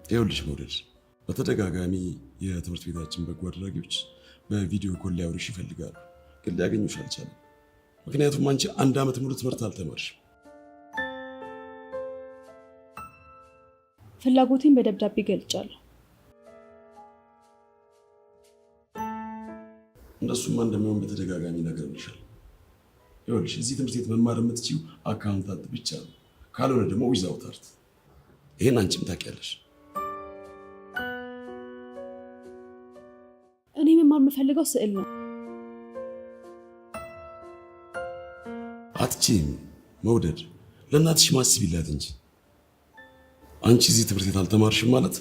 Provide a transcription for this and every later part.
ይኸውልሽ መውደድ፣ በተደጋጋሚ የትምህርት ቤታችን በጎ አድራጊዎች በቪዲዮ ኮል ሊያወሩሽ ይፈልጋሉ፣ ግን ሊያገኙሽ አልቻለም። ምክንያቱም አንቺ 1 ዓመት ሙሉ ትምህርት አልተማርሽም። ፍላጎቴን በደብዳቤ ገልጫለሁ። እንደሱማ እንደሚሆን በተደጋጋሚ ነግሬሻለሁ። ይኸውልሽ እዚህ ትምህርት ቤት መማር የምትችይው አካውንታንት ብቻ ነው፣ ካልሆነ ደግሞ ዊዛውት አርት። ይሄን አንቺም ታውቂያለሽ። እኔ መማር የምፈልገው ስዕል ነው። አትችይም መውደድ፣ ለእናትሽ ማስቢላት እንጂ። አንቺ እዚህ ትምህርት ቤት አልተማርሽም ማለት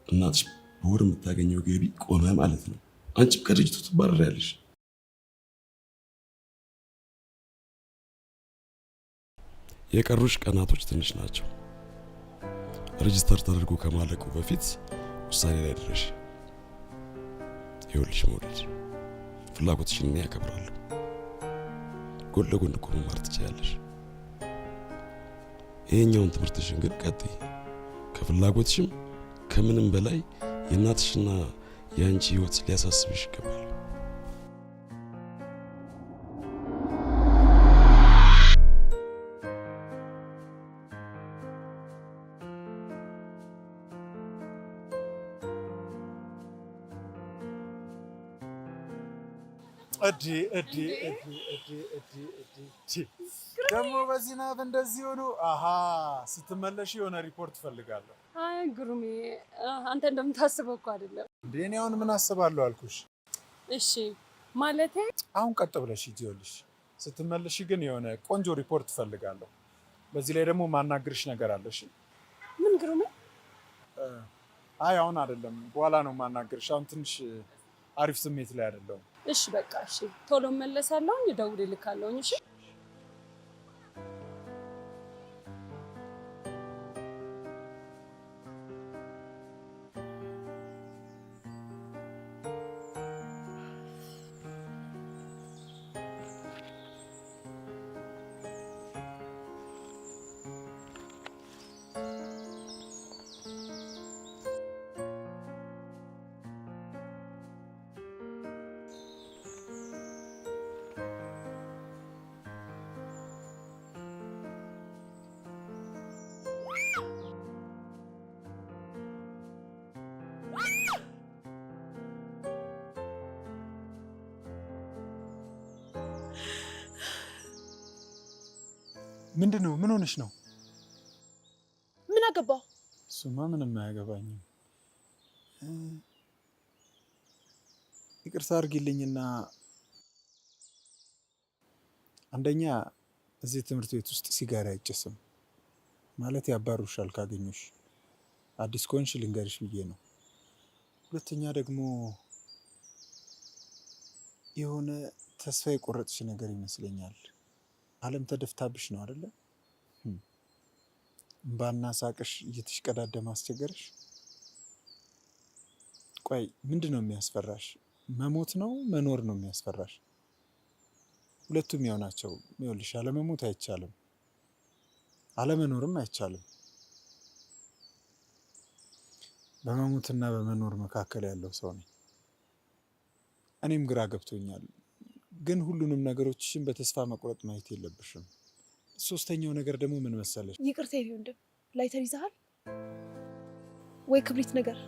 እናትሽ በወር የምታገኘው ገቢ ቆመ ማለት ነው። አንቺም ከድርጅቱ ትባረሪያለሽ። የቀሩሽ ቀናቶች ትንሽ ናቸው። ሬጅስተር ተደርጎ ከማለቁ በፊት ውሳኔ ላይ ድረሽ። ይኸውልሽ መውደድ፣ ፍላጎትሽን እኔ ያከብራለሁ። ጎን ለጎን እኮ መማር ትችያለሽ። ይሄኛውን ትምህርትሽን ግን ቀጥይ። ከፍላጎትሽም ከምንም በላይ የእናትሽና የአንቺ ህይወት ሊያሳስብሽ ይገባል። ደግሞ በዚህ ናት እንደዚህ ሆኖ ስትመለሽ የሆነ ሪፖርት ፈልጋለሁ። አይ ግሩሜ፣ አንተ እንደምታስበው እኮ አይደለም። እኔ አሁን ምን አስባለሁ አልኩሽ። እሺ ማለቴ አሁን ቀጥ ብለሽ ይኸውልሽ፣ ስትመለሽ ግን የሆነ ቆንጆ ሪፖርት ፈልጋለሁ። በዚህ ላይ ደግሞ ማናግርሽ ነገር አለሽ። ምን ግሩሜ? አይ አሁን አይደለም፣ በኋላ ነው ማናግርሽ። አሁን ትንሽ አሪፍ ስሜት ላይ አይደለሁም። እሺ በቃ እሺ፣ ቶሎ መለሳለሁ፣ እደውልልካለሁ። እሺ ምንድን ነው? ምን ሆነሽ ነው? ምን አገባው? እሱማ ምንም አያገባኝም። ይቅርታ አድርጊልኝና አንደኛ እዚህ ትምህርት ቤት ውስጥ ሲጋራ አይጨስም ማለት ያባሩሻል ካገኙሽ። አዲስ ከሆንሽ ልንገርሽ ብዬ ነው። ሁለተኛ ደግሞ የሆነ ተስፋ የቆረጥሽ ነገር ይመስለኛል። ዓለም ተደፍታብሽ ነው አይደለ? እምባና ሳቅሽ እየተሽቀዳደመ አስቸገረሽ። ቆይ ምንድን ነው የሚያስፈራሽ? መሞት ነው መኖር ነው የሚያስፈራሽ? ሁለቱም ያው ናቸው። ይኸውልሽ አለመሞት አይቻልም፣ አለመኖርም አይቻልም። በመሞትና በመኖር መካከል ያለው ሰው ነኝ። እኔም ግራ ገብቶኛል፣ ግን ሁሉንም ነገሮችሽን በተስፋ መቁረጥ ማየት የለብሽም። ሶስተኛው ነገር ደግሞ ምን መሰለሽ? ይቅርታ ይሄ ወንድም፣ ላይተር ይዘሃል ወይ ክብሪት ነገር?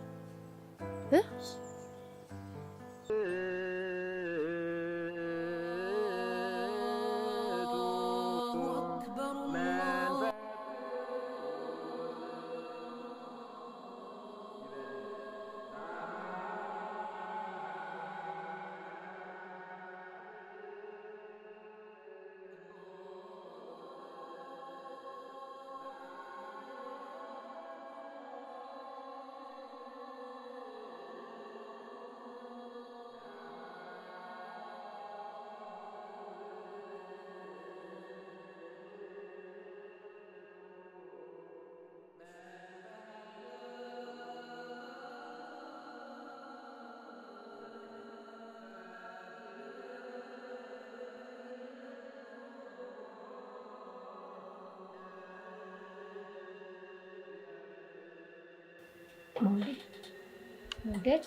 ሞዴል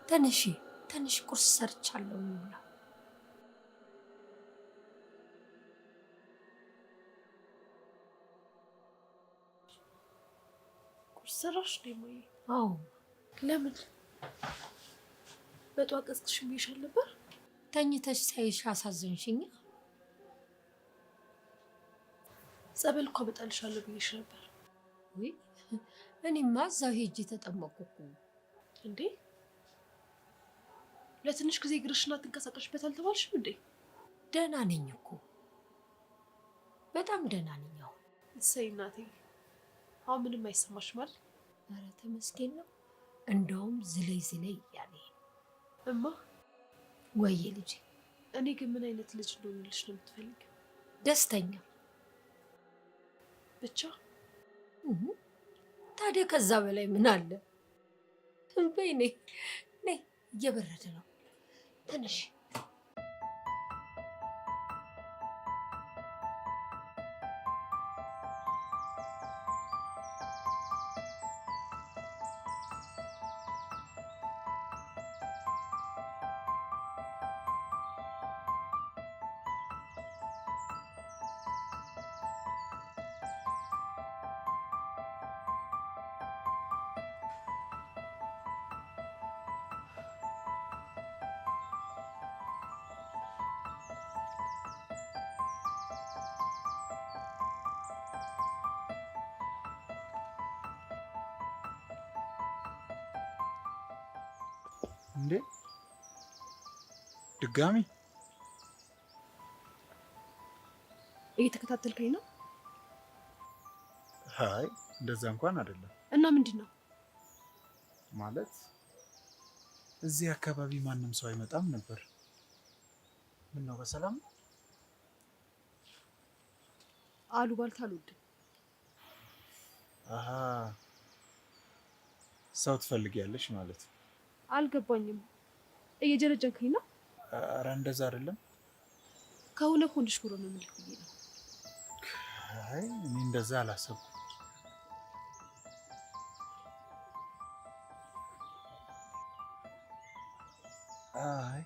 ትንሽ ቁርስ ሰርቻለሁ ብላ ቁርስ ሰራሽ ደሞዬ? አዎ። ለምን በጧት ቀስቅሽ ብዬሻል ነበር? ተኝተሽ ሳይሽ አሳዘንሽኝ። ጸበል እኮ አመጣልሻለሁ ብዬሽ ነበር። ወይ እኔማ እዛው ሄጄ ተጠመቅኩ። እንዴ ለትንሽ ጊዜ እግርሽን አትንቀሳቀሽበት አልተባልሽም እንዴ? ደህና ነኝ እኮ በጣም ደህና ነኝ አሁን። እሰይ እናቴ፣ አሁን ምንም አይሰማሽም አይደል? ኧረ ተመስገን ነው። እንደውም ዝለይ እያለኝ እማ። ወይ ልጅ፣ እኔ ግን ምን አይነት ልጅ እንደሆንልሽ ነው የምትፈልጊው? ደስተኛ ብቻ። ታዲያ ከዛ በላይ ምን አለ? በይ ነይ፣ እየበረደ ነው። ትንሽ እንዴ ድጋሚ እየተከታተልከኝ ነው? አይ እንደዛ እንኳን አይደለም። እና ምንድን ነው ማለት? እዚህ አካባቢ ማንም ሰው አይመጣም ነበር። ምን ነው በሰላም አሉባልታ አልወድም። አሃ ሰው ትፈልጊያለሽ ማለት ነው? አልገባኝም። እየጀረጀንከኝ ነው? ኧረ እንደዛ አይደለም። ከሆነ ሆንሽ ብሎ ነው የምልህ ብዬ ነው። አይ እኔ እንደዛ አላሰብኩም። አይ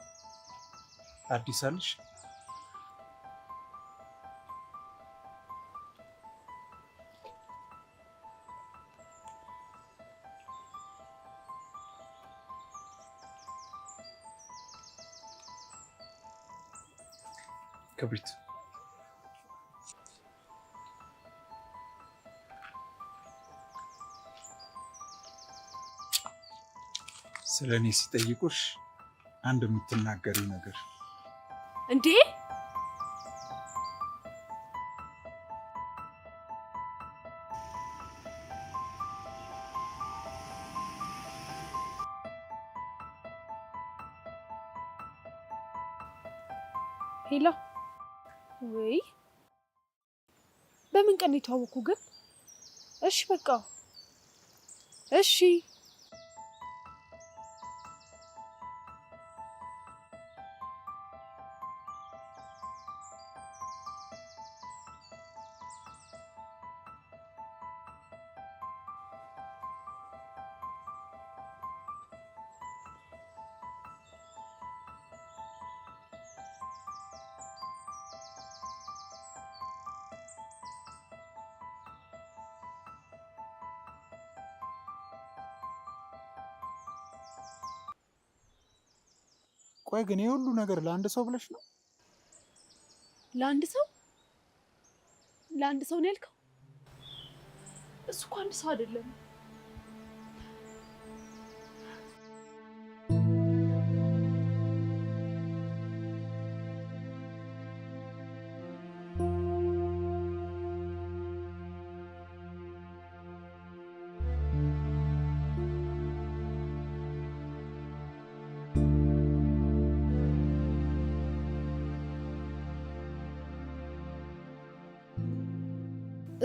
አዲስ አለሽ? ክብሪት ስለ እኔ ሲጠይቁሽ አንድ የምትናገሪው ነገር እንዴ? ሄሎ፣ ወይ በምን ቀን የተዋወቁ ግን? እሺ በቃ እሺ። ቆይ ግን የሁሉ ነገር ለአንድ ሰው ብለሽ ነው? ለአንድ ሰው ነው ያልከው? እሱ እኮ አንድ ሰው አይደለም።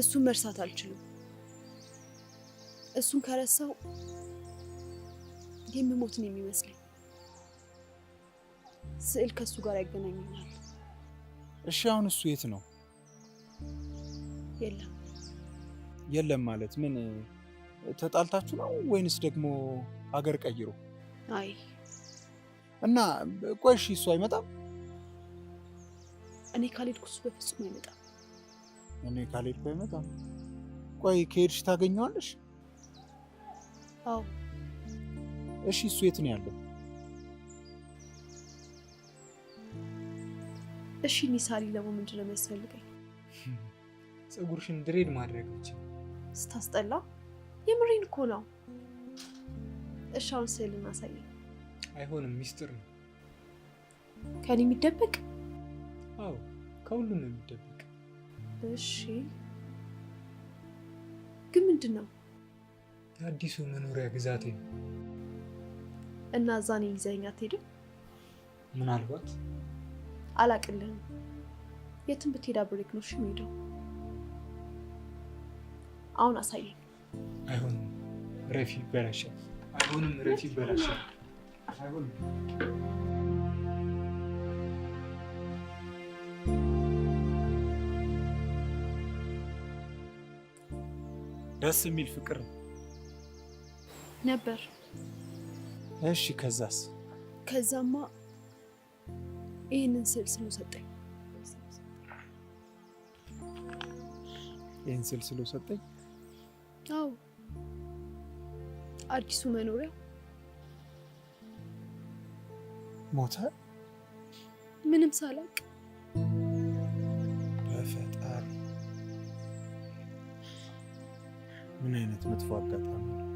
እሱን መርሳት አልችልም። እሱን ከረሳው የምሞትን የሚመስለኝ ስዕል ከሱ ጋር ያገናኘኛል። እሺ አሁን እሱ የት ነው? የለም የለም ማለት ምን? ተጣልታችሁ ነው ወይንስ ደግሞ ሀገር ቀይሮ? አይ እና ቆይ እሺ እሱ አይመጣም? እኔ ካልሄድኩ እሱ በፍጹም አይመጣም። እኔ ካልሄድኩ አይመጣም? ቆይ ከሄድሽ ታገኘዋለሽ? አዎ። እሺ እሱ የት ነው ያለው? እሺ ኒሳሪ ለሞ ምንድን ነው የሚያስፈልገኝ? ፀጉርሽን ድሬድ ማድረግ ብቻ። ስታስጠላ። የምሬን እኮ ነው። እሺ አሁን ስዕልን አሳየኝ። አይሆንም፣ ሚስጥር ነው። ከኔ የሚደበቅ? አዎ ከሁሉም ነው የሚደበቅ። እሺ ግን ምንድን ነው? የአዲሱ መኖሪያ ግዛቴ ነው። እና እዛ እኔን ይዘኸኝ አትሄድም? ምናልባት አላቅልህም። የትም ብትሄድ አብሬክ ነው እሺ የምሄደው። አሁን አሳየኝ። አይሆንም፣ ረፊ ይበላሻል። አይሆንም፣ ረፊ ይበላሻል። አይሆንም። ደስ የሚል ፍቅር ነበር። እሺ ከዛስ? ከዛማ ይህንን ስዕል ስሎ ሰጠኝ። ይህን ስዕል ስሎ ሰጠኝ? አዎ አዲሱ መኖሪያ ሞተ? ምንም ሳላቅ። በፈጣሪ ምን አይነት መጥፎ አጋጣሚ ነው።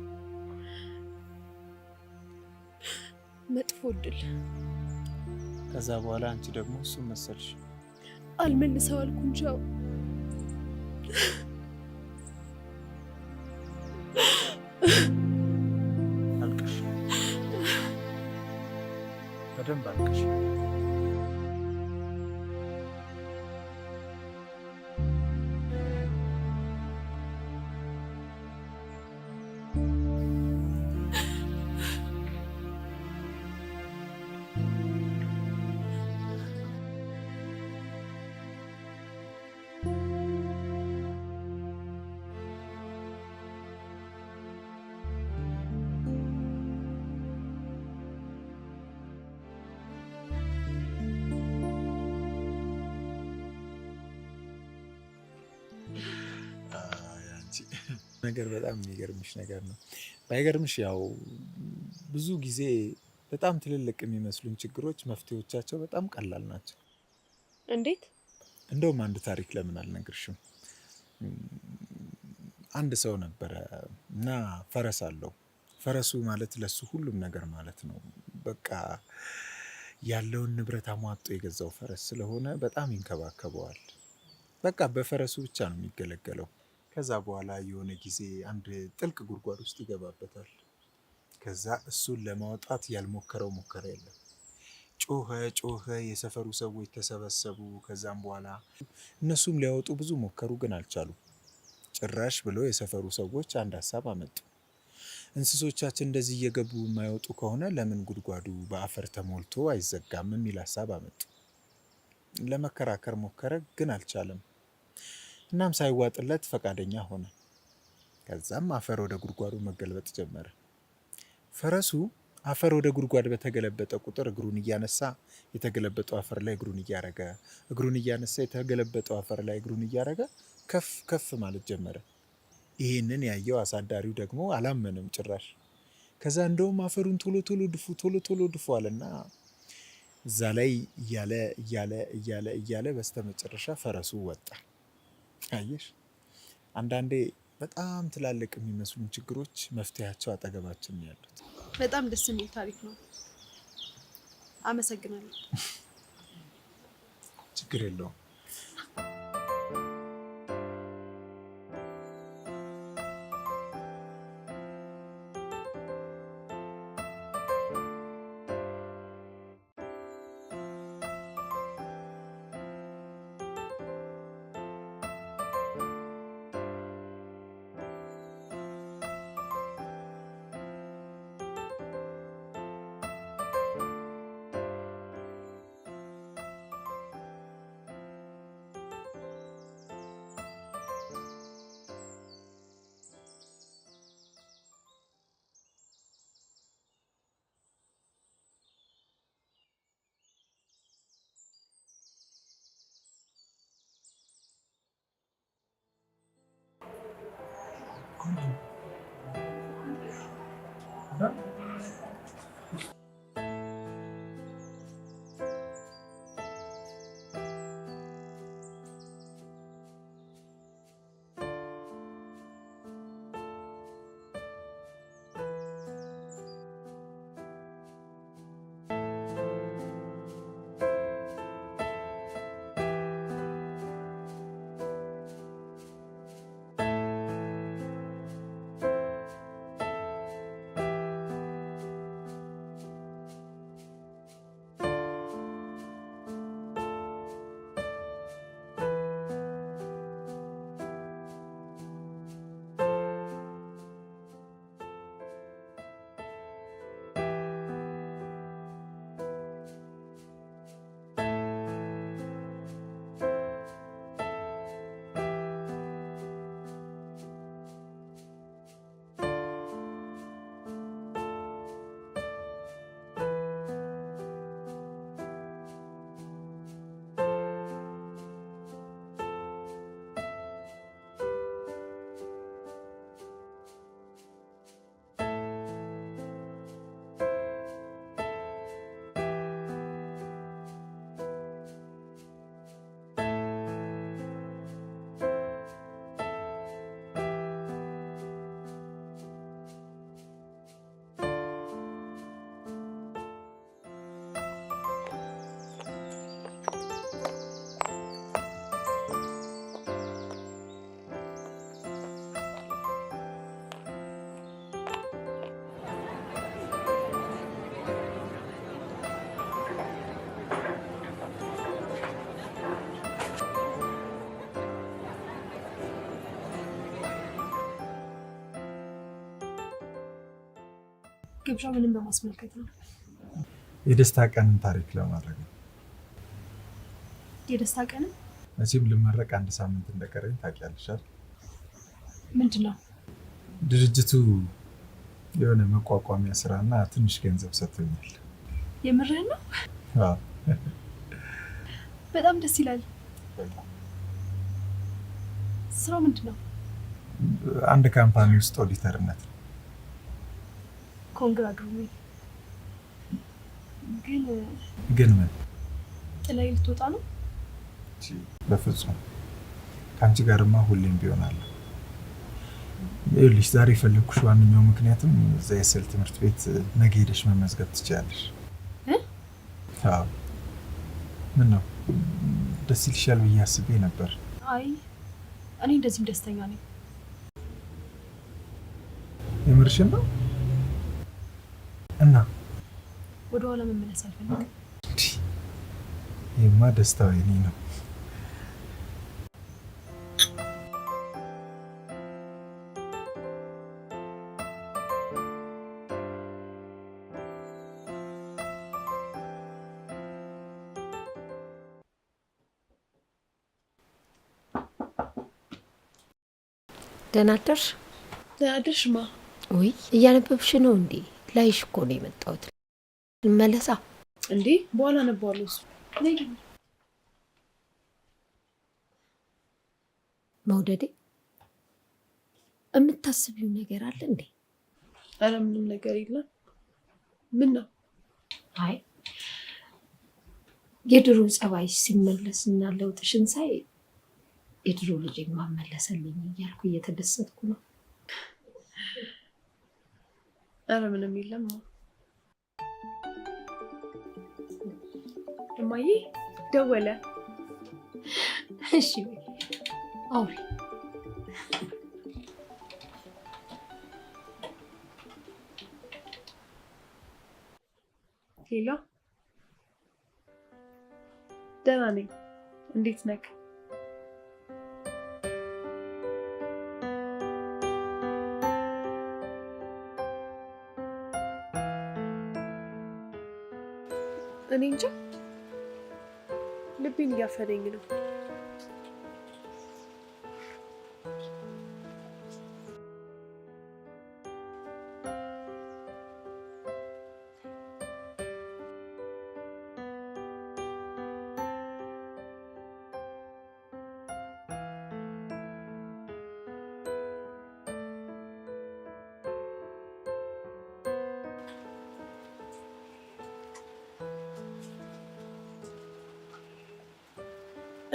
መጥፎ እድል። ከዛ በኋላ አንቺ ደግሞ እሱን መሰልሽ። አልመልሰው አልኩ እንጂ ያው አልቅሽ፣ በደንብ አልቅሽ። ነገር በጣም የሚገርምሽ ነገር ነው። ባይገርምሽ ያው ብዙ ጊዜ በጣም ትልልቅ የሚመስሉን ችግሮች መፍትሄዎቻቸው በጣም ቀላል ናቸው። እንዴት? እንደውም አንድ ታሪክ ለምን አልነግርሽም? አንድ ሰው ነበረ እና ፈረስ አለው። ፈረሱ ማለት ለሱ ሁሉም ነገር ማለት ነው። በቃ ያለውን ንብረት አሟጦ የገዛው ፈረስ ስለሆነ በጣም ይንከባከበዋል። በቃ በፈረሱ ብቻ ነው የሚገለገለው። ከዛ በኋላ የሆነ ጊዜ አንድ ጥልቅ ጉድጓድ ውስጥ ይገባበታል። ከዛ እሱን ለማውጣት ያልሞከረው ሙከራ የለም። ጮኸ ጮኸ፣ የሰፈሩ ሰዎች ተሰበሰቡ። ከዛም በኋላ እነሱም ሊያወጡ ብዙ ሞከሩ፣ ግን አልቻሉም። ጭራሽ ብለው የሰፈሩ ሰዎች አንድ ሀሳብ አመጡ። እንስሶቻችን እንደዚህ እየገቡ የማይወጡ ከሆነ ለምን ጉድጓዱ በአፈር ተሞልቶ አይዘጋም የሚል ሀሳብ አመጡ። ለመከራከር ሞከረ፣ ግን አልቻለም። እናም ሳይዋጥለት ፈቃደኛ ሆነ። ከዛም አፈር ወደ ጉድጓዱ መገልበጥ ጀመረ። ፈረሱ አፈር ወደ ጉድጓድ በተገለበጠ ቁጥር እግሩን እያነሳ የተገለበጠው አፈር ላይ እግሩን እያረገ፣ እግሩን እያነሳ የተገለበጠው አፈር ላይ እግሩን እያረገ ከፍ ከፍ ማለት ጀመረ። ይህንን ያየው አሳዳሪው ደግሞ አላመነም ጭራሽ። ከዛ እንደውም አፈሩን ቶሎ ቶሎ ድፉ፣ ቶሎ ቶሎ ድፉ አለና እዛ ላይ እያለ በስተመጨረሻ ፈረሱ ወጣ። አየሽ፣ አንዳንዴ በጣም ትላልቅ የሚመስሉን ችግሮች መፍትሄያቸው አጠገባችን ነው ያሉት። በጣም ደስ የሚል ታሪክ ነው። አመሰግናለሁ። ችግር የለውም። ግብዣ ምንም በማስመልከት ነው? የደስታ ቀንን ታሪክ ለማድረግ ነው። የደስታ ቀንን? መቼም ልመረቅ አንድ ሳምንት እንደቀረኝ ታውቂያለሽ አይደል? ምንድን ነው? ድርጅቱ የሆነ መቋቋሚያ ስራና ትንሽ ገንዘብ ሰጥቶኛል። የምርህን ነው? አዎ። በጣም ደስ ይላል። ስራው ምንድን ነው? አንድ ካምፓኒ ውስጥ ኦዲተርነት ነው። ኮንግራጁሌ። ግን ምን ጥላይ ልትወጣ ነው? በፍጹም ከአንቺ ጋርማ ሁሌም ቢሆን አለ። ይኸውልሽ ዛሬ የፈለግኩሽ ዋነኛው ምክንያትም እዛ የስዕል ትምህርት ቤት ነገ ሄደሽ መመዝገብ ትችያለሽ። አዎ። ምን ነው ደስ ይልሻል ብዬ አስቤ ነበር። አይ እኔ እንደዚህም ደስተኛ ነኝ። የምርሽን ነው? እና ወደ ኋላ መመለስ አልፈልግም። ይሄማ ደስታው የኔ ነው። ደህና አደርሽ? ደህና አደርሽ ማ? ውይ እያነበብሽ ነው እንዴ? ላይሽ እኮ ነው የመጣሁት። ልመለሳ እንዴ? በኋላ አነባዋለሁ። እሱ መውደዴ የምታስቢው ነገር አለ እንዴ? ኧረ ምንም ነገር የለም። ምን ነው? አይ የድሮ ጸባይሽ ሲመለስ እና ለውጥሽን ሳይ የድሮ ልጅ ማመለሰልኝ እያልኩ እየተደሰትኩ ነው። ኧረ ምንም የለም። እማዬ ደወለ። እሺ አውሪ። ሄሎ፣ ደህና ነኝ። እንዴት ነህ? እኔ እንጃ ልቤን እያፈነኝ ነው።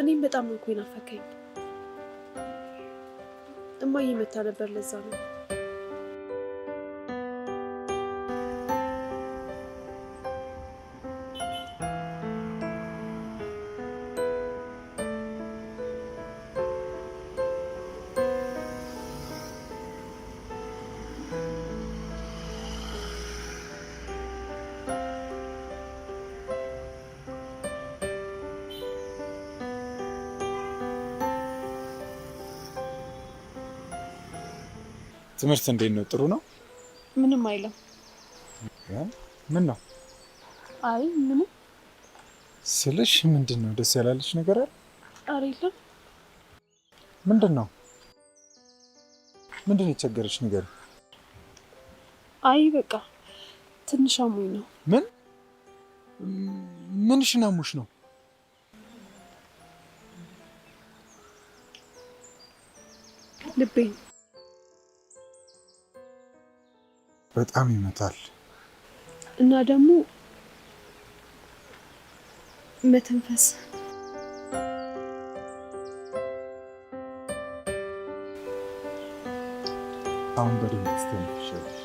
እኔም በጣም ነው እኮ የናፈከኝ። እማዬ መታ ነበር፣ ለዛ ነው። ትምህርት እንዴት ነው? ጥሩ ነው? ምንም አይልም። ምን ነው? አይ ምንም ስልሽ ምንድን ነው? ደስ ያላለች ነገር አለ? ኧረ የለም። ምንድን ነው? ምንድን ነው የቸገረች ነገር? አይ በቃ ትንሽ አሞኝ ነው። ምን ምንሽን አሞሽ ነው? ልቤን በጣም ይመታል። እና ደግሞ መተንፈስ። አሁን በደንብ ትስተንፍሻለሽ።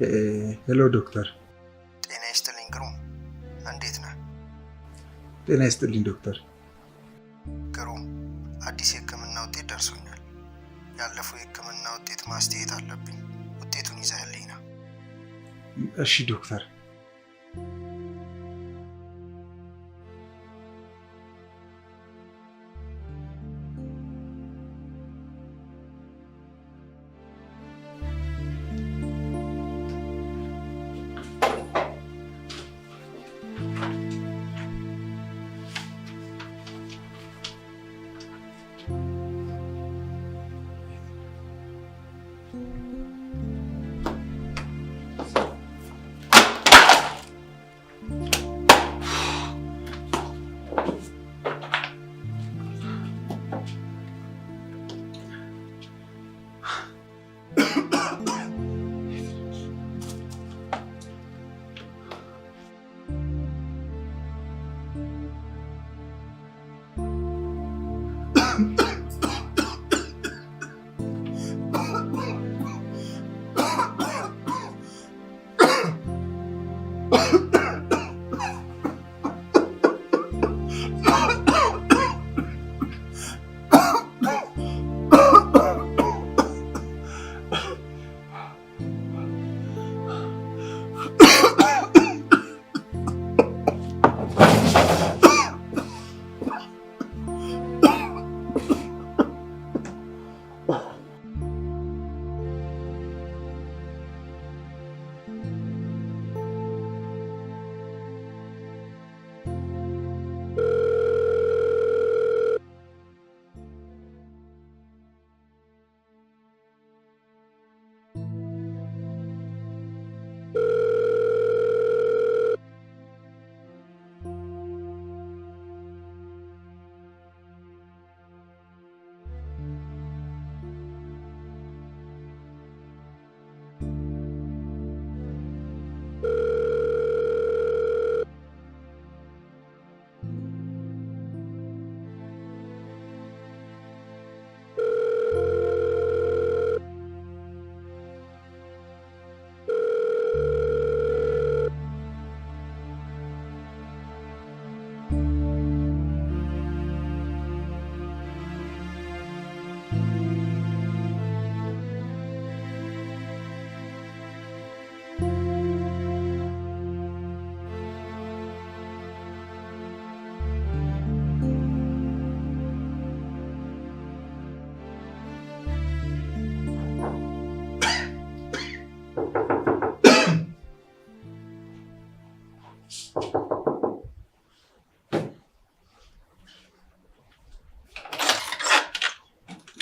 ሄሎ ዶክተር። ጤና ይስጥልኝ ግሩም፣ እንዴት ነህ? ጤና ይስጥልኝ ዶክተር። ግሩም፣ አዲስ የህክምና ውጤት ደርሶኛል። ያለፈው የህክምና ውጤት ማስተያየት አለብኝ። ውጤቱን ይዘህልኝ ና። እሺ ዶክተር።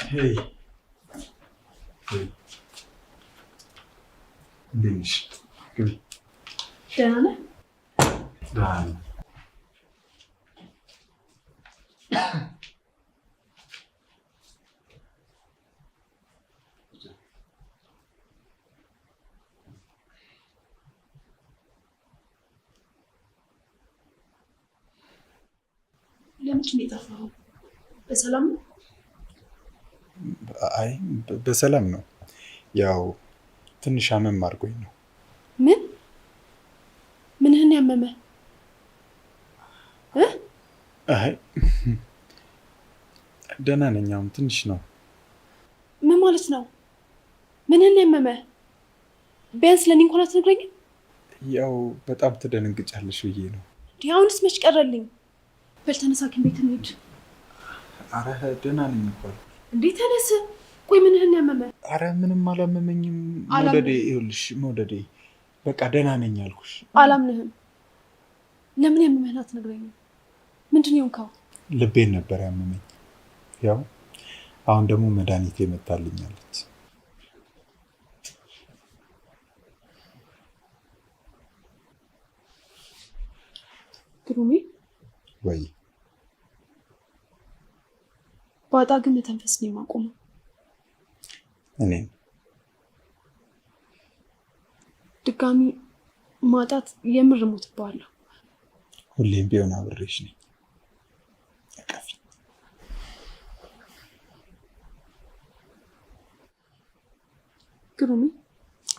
Hey. Hey. እንዴት ነሽ? ግቢ። ደህና ነህ? ደህና ነኝ። ለምንድን ነው የጠፋኸው? በሰላም ነው? አይ በሰላም ነው። ያው ትንሽ አመም አድርጎኝ ነው። ምን? ምንህን ያመመ? አይ ደህና ነኝ። አሁን ትንሽ ነው። ምን ማለት ነው? ምንህን ያመመ? ቢያንስ ለኔ እንኳን አትነግረኝም? ያው በጣም ትደነግጫለሽ ብዬ ነው። አሁንስ መች ቀረልኝ? በል ተነሳ፣ ሐኪም ቤት እንሂድ። አረ ደህና ነኝ እኮ። እንዴ ተነስ። ቆይ ምንህን ያመመ? አረ ምንም አላመመኝም መውደዴ። ይኸውልሽ መውደዴ በቃ ደህና ነኝ አልኩሽ። አላምንህም። ለምን ያመመህን አትነግረኝም? ምንድን ነው የሆንከው? ልቤን ነበር ያመመኝ። ያው አሁን ደግሞ መድኃኒት የመታልኛለች። ግሩሜ ወይ ባጣ ግን መተንፈስ ነው የማቆመው። እኔም ድጋሚ ማጣት የምር ሞትብሃለሁ። ሁሌም ቢሆን አብሬሽ ነኝ። አቀፊ ግሩሜ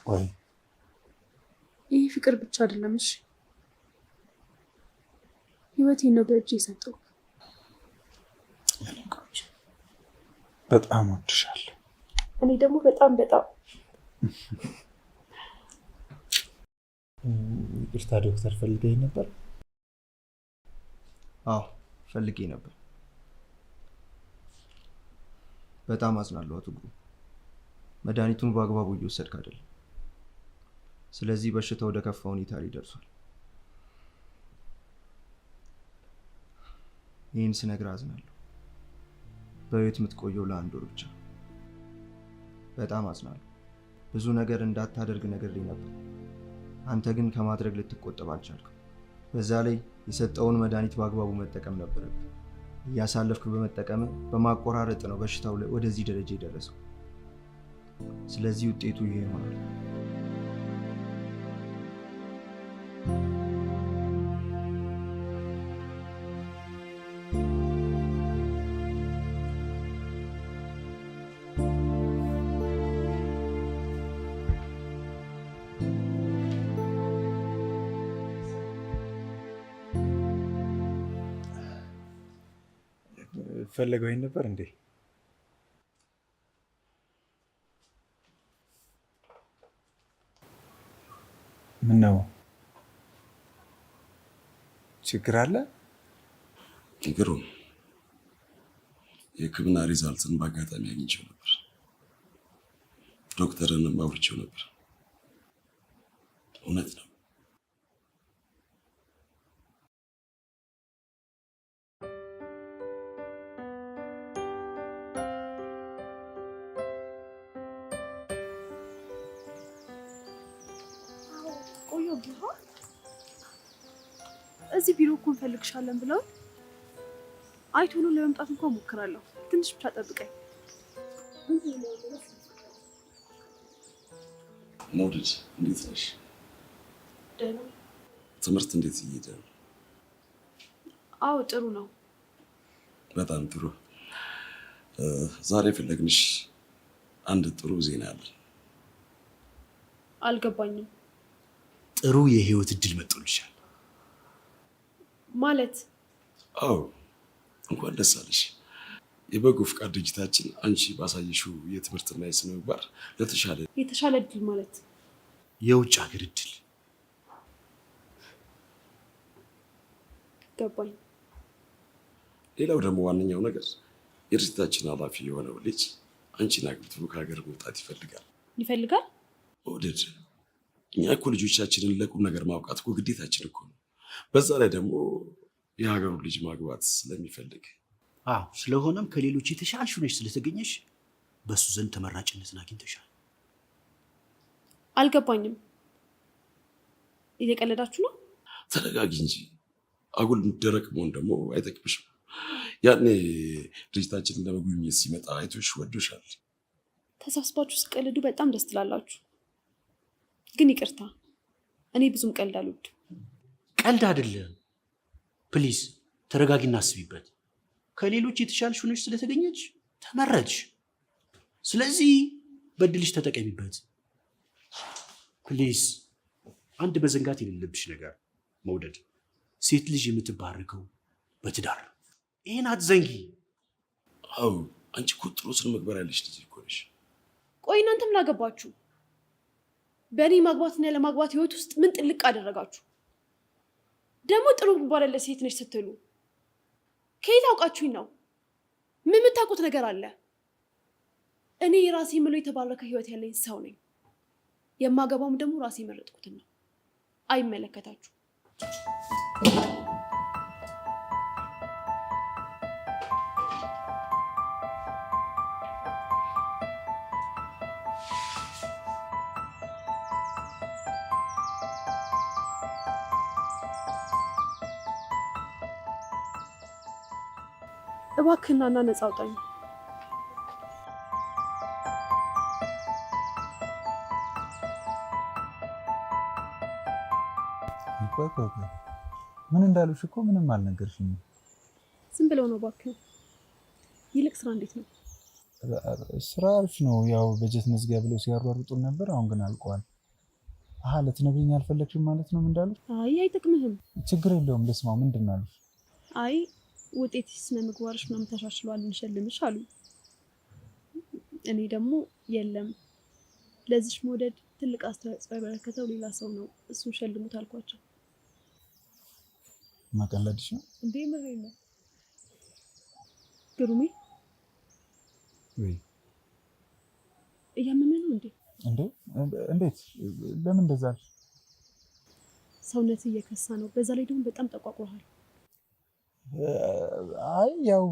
ወይ ፍቅር ብቻ አይደለም እሺ፣ ህይወቴን ነው በእጅ የሰጠው። በጣም ወድሻለሁ። እኔ ደግሞ በጣም ይቅርታ ዶክተር፣ ፈልገኝ ነበር? አዎ ፈልጌ ነበር። በጣም አዝናለሁ አቶ ግሩም። መድኃኒቱን በአግባቡ እየወሰድክ አይደለም። ስለዚህ በሽታው ወደ ከፋ ሁኔታ ላይ ደርሷል። ይህን ስነግርህ አዝናለሁ። በህይወት የምትቆየው ለ1 ወር ብቻ። በጣም አዝናለሁ። ብዙ ነገር እንዳታደርግ ነግሬህ ነበር። አንተ ግን ከማድረግ ልትቆጠብ አልቻልክም። በዛ ላይ የሰጠውን መድኃኒት በአግባቡ መጠቀም ነበረብህ። እያሳለፍክ በመጠቀም በማቆራረጥ ነው በሽታው ወደዚህ ደረጃ የደረሰው። ስለዚህ ውጤቱ ይሄ ይሆናል። ፈለገኝ ነበር እንዴ? ምን ነው? ችግር አለ? ግሩም፣ የሕክምና ሪዛልትን በአጋጣሚ አግኝቼው ነበር። ዶክተርንም አውርቼው ነበር። እውነት ነው። እዚህ ቢሮ እኮ እንፈልግሻለን ብለው አይቶሎ ለመምጣት እንኳን ሞክራለሁ። ትንሽ ብቻ ጠብቀኝ። መውደድ እንዴት ነሽ? ትምህርት እንዴት እየሄደ ነው? አዎ ጥሩ ነው። በጣም ጥሩ። ዛሬ ፈለግንሽ አንድ ጥሩ ዜና አለ። አልገባኝም። ጥሩ የህይወት እድል መጥቶልሻል ማለት? አዎ እንኳን ደስ አለሽ። የበጎ ፍቃድ ድርጅታችን አንቺ ባሳየሽው የትምህርትና የስነ ምግባር የተሻለ እድል ማለት የውጭ ሀገር እድል። ገባኝ። ሌላው ደግሞ ዋነኛው ነገር የድርጅታችን ኃላፊ የሆነው ልጅ አንቺን አግብቶ ከሀገር መውጣት ይፈልጋል። መውደድ፣ እኛ እኮ ልጆቻችንን ለቁም ነገር ማብቃት እኮ ግዴታችን እኮ ነው። በዛ ላይ ደግሞ የሀገሩ ልጅ ማግባት ስለሚፈልግ። አዎ፣ ስለሆነም ከሌሎች የተሻልሽ ሆነሽ ስለተገኘሽ በሱ ዘንድ ተመራጭነትን አግኝተሻል። አልገባኝም። እየቀለዳችሁ ነው? ተረጋጊ እንጂ አጉል ደረቅ መሆን ደግሞ አይጠቅምሽም። ያኔ ድርጅታችንን ለመጎብኘት ሲመጣ አይቶሽ ወዶሻል። ተሰብስባችሁ ስቀልዱ በጣም ደስ ትላላችሁ። ግን ይቅርታ፣ እኔ ብዙም ቀልድ አልወድም። ቀልድ አይደለም። ፕሊዝ ተረጋጊና አስቢበት። ከሌሎች የተሻልሽ ሆነሽ ስለተገኘች ተመረጥሽ። ስለዚህ በድልሽ ተጠቀሚበት። ፕሊዝ። አንድ መዘንጋት የሌለብሽ ነገር መውደድ፣ ሴት ልጅ የምትባረከው በትዳር። ይህን አትዘንጊ። አዎ አንቺ እኮ ጥሩ ስነ ምግባር ያለሽ ልጅ እኮ ነሽ። ቆይ እናንተ ምን አገባችሁ? በእኔ ማግባትና ያለማግባት ህይወት ውስጥ ምን ጥልቅ አደረጋችሁ? ደግሞ ጥሩ ምግባር ያለ ሴት ነሽ ስትሉ ከየት አውቃችሁኝ ነው? ምን የምታውቁት ነገር አለ? እኔ የራሴ ምሎ የተባረከ ህይወት ያለኝ ሰው ነኝ። የማገባውም ደግሞ ራሴ የመረጥኩትን ነው። አይመለከታችሁ። እባክህና እና ነፃ አውጣኝ። ምን እንዳሉሽ እኮ ምንም አልነገርሽኝም። ዝም ብለው ነው እባክህ። ይልቅ ስራ እንዴት ነው? ስራ አሪፍ ነው። ያው በጀት መዝጊያ ብለው ሲያሯሩጡን ነበር። አሁን ግን አልቋል። ልትነግሪኝ አልፈለግሽም ማለት ነው? ምን እንዳሉ? አይ አይጠቅምህም። ችግር የለውም ልስማው። ምንድን ነው ያሉሽ? አይ ውጤት ስነ ምግባርሽ ምናምን ተሻሽሏል እንሸልምሽ አሉ። እኔ ደግሞ የለም ለዚች መውደድ ትልቅ አስተዋጽኦ ያበረከተው ሌላ ሰው ነው፣ እሱን ሸልሙት አልኳቸው። መቀለድሽ ነው እንዴ? ምሬ ነው ግሩሜ። ወይ እያመመ ነው እንዴ? እንዴት? ለምን እንደዛ አልሽ? ሰውነት እየከሳ ነው፣ በዛ ላይ ደግሞ በጣም ጠቋቁሯል። አይ ያው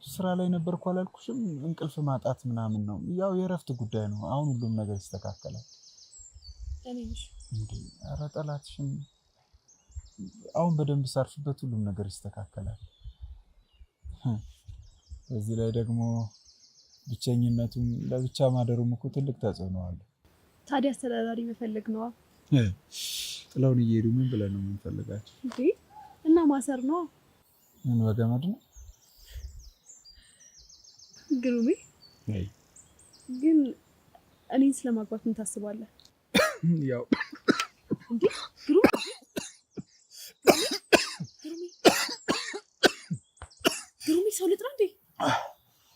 ስራ ላይ ነበርኩ አላልኩሽም? እንቅልፍ ማጣት ምናምን ነው። ያው የእረፍት ጉዳይ ነው። አሁን ሁሉም ነገር ይስተካከላል። እኔሽ እንዴ? ኧረ ጠላትሽም አሁን በደንብ ሳርፍበት ሁሉም ነገር ይስተካከላል። በዚህ ላይ ደግሞ ብቸኝነቱም ለብቻ ማደሩም እኮ ትልቅ ተጽዕኖ አለ። ታዲያ አስተዳዳሪ መፈለግ ነዋ። ጥለውን እየሄዱ ምን ብለን ነው የምንፈልጋቸው? እንዴ እና ማሰር ነዋ። ምን በገመድ ነው? ግሩሜ ግን እኔን ስለማግባት ምን ታስባለህ? ያው እንዴ ግሩሜ ሰው ልጥራ እንዴ?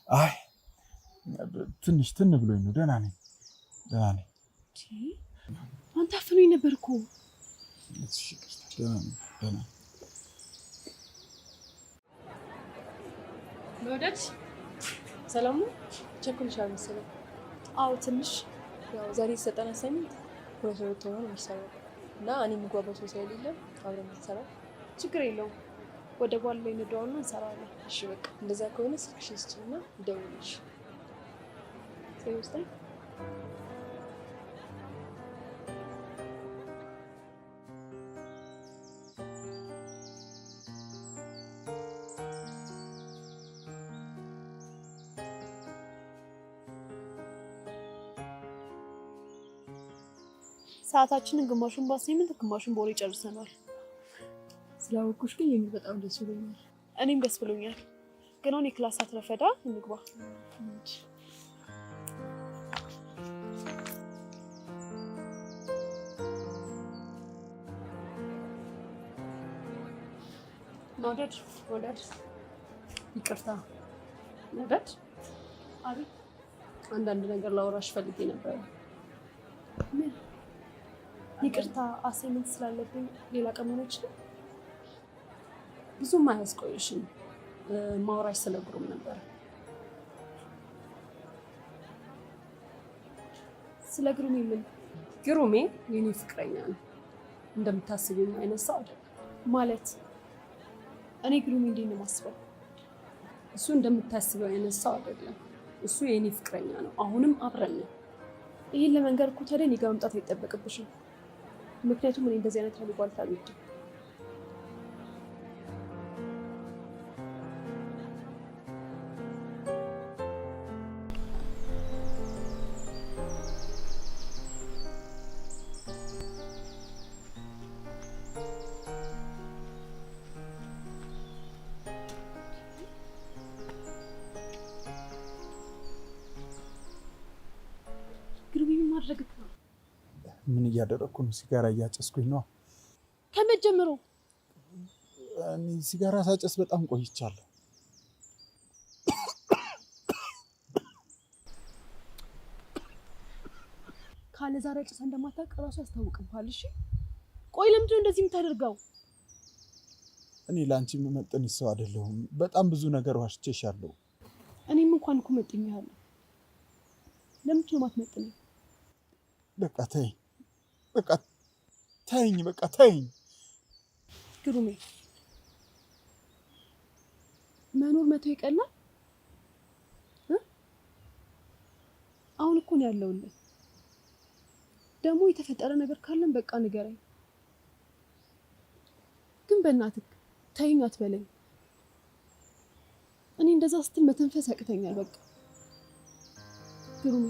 አይ ትንሽ ትን ብሎኝ ነው። ደህና ነኝ። አንተ አፍኖኝ ነበር እኮ። ደህና መውደድ ሰላም ነው? ቸኩልሻል መሰለኝ። አዎ ትንሽ ያው ዛሬ የተሰጠን አሳይመንት ሁለት ሆኖ ነው የሚሰራው እና እኔ የምጓጓው ሰው ስለሌለ አብረን እንሰራው። ችግር የለውም። ወደ ቧል ላይ እንደዋውና እንሰራለን። እሺ በቃ እንደዛ ከሆነ ስልክሽን ስጪኝና እደውልልሽ። ስለውስጥ ሰዓታችንን ግማሹን በአሳይመንት ግማሹን በወሬ ጨርሰናል። ስላወኩሽ ግን የምር በጣም ደስ ብሎኛል። እኔም ደስ ብሎኛል። ግን አሁን የክላስ ሰዓት ረፈዳ፣ እንግባ። መውደድ ይቅርታ። መውደድ አቤት። አንዳንድ ነገር ላወራሽ ፈልጌ ነበር። ምን? ይቅርታ አሳይመንት ስላለብኝ ሌላ ቀን ሆነ ይችላል። ብዙም አያስቆይሽም። ማውራሽ ስለ ግሩም ነበር። ስለ ግሩሜ? ምን? ግሩሜ የኔ ፍቅረኛ ነው። እንደምታስቢው አይነት ሰው አይደለም። ማለት እኔ ግሩሜ እንዴት ነው የማስበው? እሱ እንደምታስቢው አይነት ሰው አይደለም። እሱ የኔ ፍቅረኛ ነው። አሁንም አብረን ነው። ይህን ለመንገር እኮ ታዲያ እኔ ጋር መምጣት አይጠበቅብሽም። ምክንያቱም እኔ እንደዚህ አይነት አሉባልታ አልወድም። ግሩሜ ምን ማድረግ ነው? ምን እያደረኩ ነው? ሲጋራ እያጨስኩኝ ነው። ከመጀመሩ እኔ ሲጋራ ሳጨስ በጣም ቆይቻለሁ። ካለ ዛሬ ጭሳ እንደማታውቅ እራሱ ያስታውቅብሃል። እሺ ቆይ ለምንድን ነው እንደዚህ የምታደርገው? እኔ ለአንቺ የምመጥን ሰው አይደለሁም። በጣም ብዙ ነገር ዋሽቼሻለሁ። እኔም እንኳን እኮ መጥኛለሁ። ለምንድን ነው የማትመጥነኝ? በቃ ተይኝ። በቃ ተይኝ። ግሩሜ መኖር መተው ይቀላል። አሁን እኮ ነው ያለውልህ። ደግሞ የተፈጠረ ነገር ካለን በቃ ንገረኝ። ግን በእናትህ ተይኝ አትበለኝ። እኔ እንደዛ ስትል መተንፈስ ያቅተኛል። በቃ ግሩሜ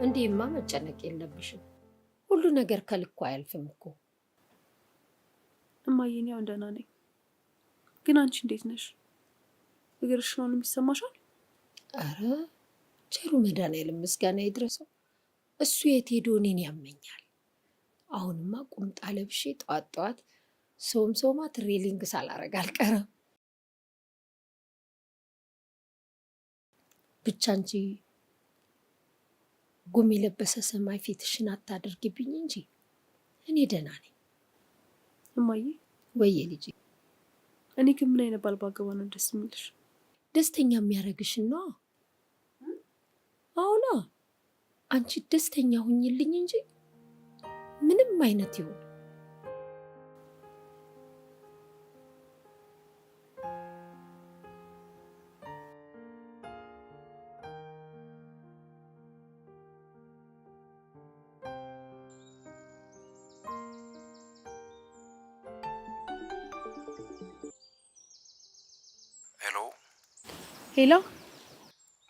እንዴማ መጨነቅ የለብሽም። ሁሉ ነገር ከልኩ አያልፍም እኮ። እማዬ እኔ አሁን ደህና ነኝ። ግን አንቺ እንዴት ነሽ? እግርሽ ነው የሚሰማሻል? አረ ቸሩ መድኃኒዓለም ምስጋና ይድረሰው። እሱ የት ሄዶ እኔን ያመኛል። አሁንማ ቁምጣ ለብሼ ጠዋት ጠዋት ሶማ ትሬሊንግ ሳላረግ አልቀረም። ብቻ አንቺ ጉም የለበሰ ሰማይ ፊትሽን አታደርጊብኝ እንጂ እኔ ደህና ነኝ። እማዬ ወየ ልጄ፣ እኔ ግን ምን አይነት ባል ባገባ ነው ደስ የሚልሽ? ደስተኛ የሚያደርግሽን ነው። አሁና አንቺ ደስተኛ ሁኝልኝ እንጂ ምንም አይነት ይሁን ሄሎ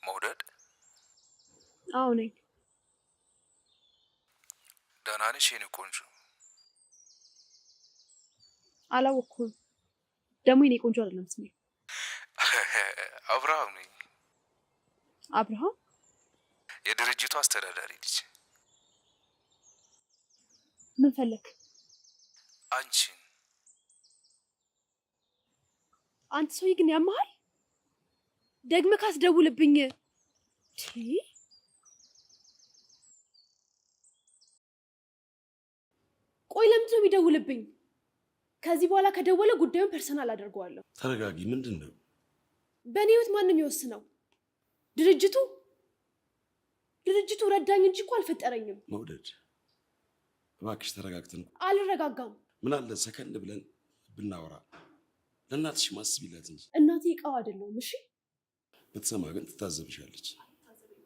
መውደድ፣ አዎ ነኝ። ደህና ነሽ የኔ ቆንጆ? አላወኩም። ደግሞ የኔ ቆንጆ አይደለም ስሜ። አብርሃም ነኝ። አብርሃም? የድርጅቱ አስተዳዳሪ ልጅ። ምን ፈለክ? አንቺን። አንተ ሰውዬ ግን ያመሃል። ደግመህ ካስደውልብኝ። ቆይ ለምንድን ነው የሚደውልብኝ? ከዚህ በኋላ ከደወለ ጉዳዩን ፐርሰናል አደርገዋለሁ። ተረጋጊ። ምንድን ነው? በእኔ ህይወት ማንም ይወስነው? ድርጅቱ ረዳኝ እንጂ እኮ አልፈጠረኝም። መውደድ እባክሽ ተረጋግተን። አልረጋጋም። ምን አለ ሰከንድ ብለን ብናወራ? ለእናትሽ ማስቢላት እንጂ። እናቴ እቃው አይደለሁም። እሺ ብትሰማ ግን ትታዘብሻለች።